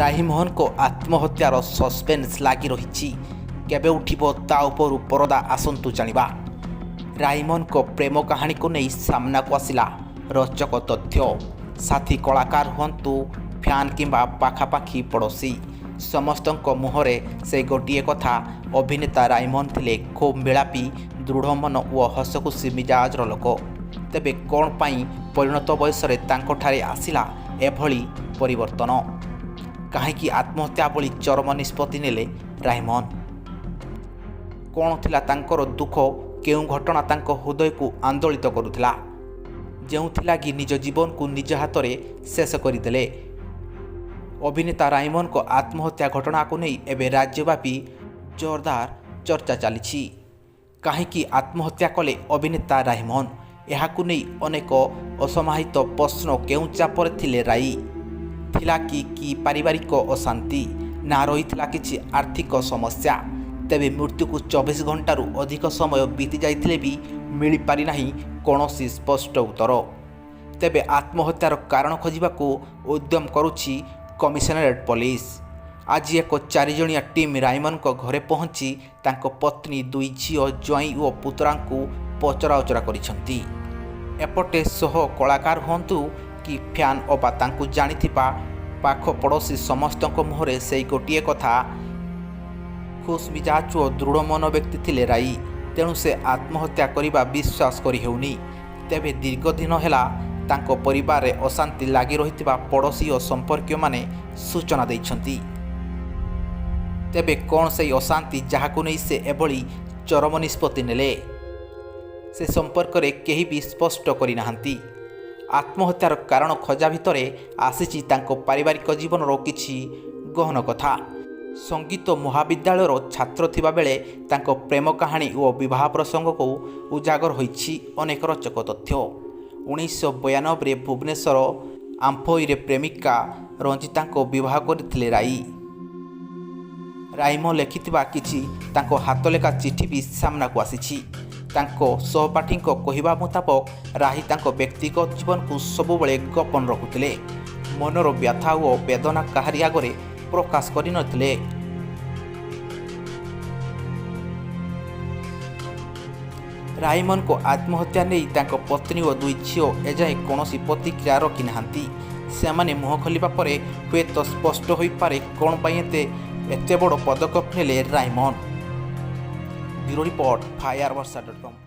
राहीमोहन को आत्महत्यार सस्पेन्स लगी रही केबे उठिबो ता उपरु परदा आसंतु जानिबा। राहीमोहन को प्रेम कहानी को नहीं सामना को आसिला रोचक तथ्य। साथी कलाकार हुंतु फैन किंबा पाखापाखी पड़ोशी समस्त मुहरे से गोटे कथा अभिनेता राहीमोहन थिले खूब मेलापी दृढ़ मन और हसखुशी मिजाजर लोक। तेबे कौन पाई परिणत बयस आसिला एभली परिवर्तन? कहीं आत्महत्या भली चरम निष्पत्ति नेले राहीमोहन? कौन थिला तांकर दुख? केउं घटना तांको हृदय को आंदोलित करुथिला जेउथिलागि निज जीवन को निज हाथ में शेष करदेले? अभिनेता राहीमोहन को आत्महत्या घटना को नहीं एवं राज्यव्यापी जोरदार चर्चा चली। कहीं आत्महत्या कले अभिनेता राहीमोहन? यह अनेक असमाहित प्रश्न केउं चापर थिले राई? थिला कि पारिवारिक अशांति ना रही किछि आर्थिक समस्या? तेबे मृत्यु को 24 घंटारू अधिक समय बीती जाइथिले भी मिल पारि नाही कौनसी स्पष्ट उत्तर। तेबे आत्महत्यार कारण खोजिबाकू उद्यम करुछि कमिशनरेट पुलिस। आज एक 4 जणिया टीम राहीमोहन को घरे पहुंची तांको पत्नी 2 झील ज्वाई और पुतरा को पचरा उचरा करिसेंती। एपटे सह कलाकार हुंतु कि फैन अबा तांको जानिथिबा पाख पड़ोशी समस्त मुहरे से गोटे कथा खुश मिजाज और दृढ़ मन व्यक्ति थिले राई। तेणु से आत्महत्या करिबा विश्वास करि हेउनी। तेबे दीर्घ दिन हेला तांको परिवार रे अशांति लागी रहिथिबा पड़ोशी और संपर्क माने सूचना दैछंती। तेबे कौन से अशांति जहाकु नहीं से एभली चरम निष्पत्ति नेले से संपर्क रे केही भी स्पष्ट करि नाहंती। आत्महत्यार कारण खोजा भितरे आसीछि तांको पारिवारिक जीवनर किछि गहन कथा। संगीत महाविद्यालयर छात्र थिबा बेले तांको प्रेम कहानी और विवाह प्रसंग को उजागर होइछि अनेक रोचक तथ्य। 1992 रे भुवनेश्वर आम्फोई रे प्रेमिका रंजिता को विवाह करथिले राई। राहीमोहन लिखिथिबा किछि तांको हाथलेखा चिठी भी सामना को आसीछि। तांको सहपाठी कहवा मुताबक राही तांको व्यक्तिगत जीवन को सबुबले गोपन रखुथिले। मनर व्यथा और वेदना काहारी आगरे प्रकाश करि नथिले। राहीमोहन को आत्महत्या नहीं तांको पत्नी और 2 झील एजाए कौनसी प्रतिक्रिया रखि नाहंती। सेमाने मुह खोलिबा परे हुए तो स्पष्ट होई पारे कौन पाई एते बड़ पदक्षेप नेले राहीमोहन। Bureau report FireBarsha.com।